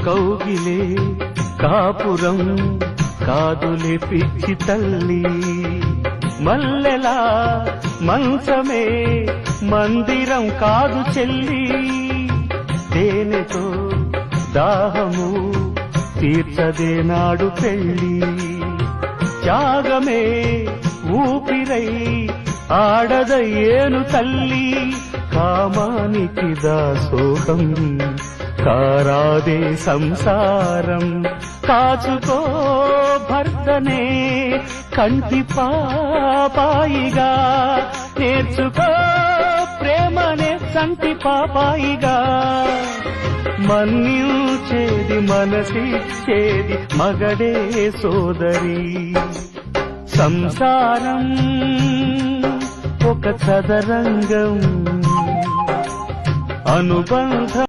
కౌగిలే కాపురం కాదులే పిచ్చి తల్లి, మల్లెలా మంచమే మందిరం కాదు చెల్లి, తేనెతో దాహము తీర్చదే నాడు పెళ్ళి, త్యాగమే ఊపిరై ఆడదయ్యేను తల్లి, కామానికి దాసోహం కారాదే సంసారం, కాచుకో భర్తనే కంటి పాపాయిగా, నేర్చుకో ప్రేమనే సంటి పాపాయిగా, మన్నించేది మనసిచ్చేది మగడే సోదరి, సంసారం ఒక చదరంగం అనుబంధం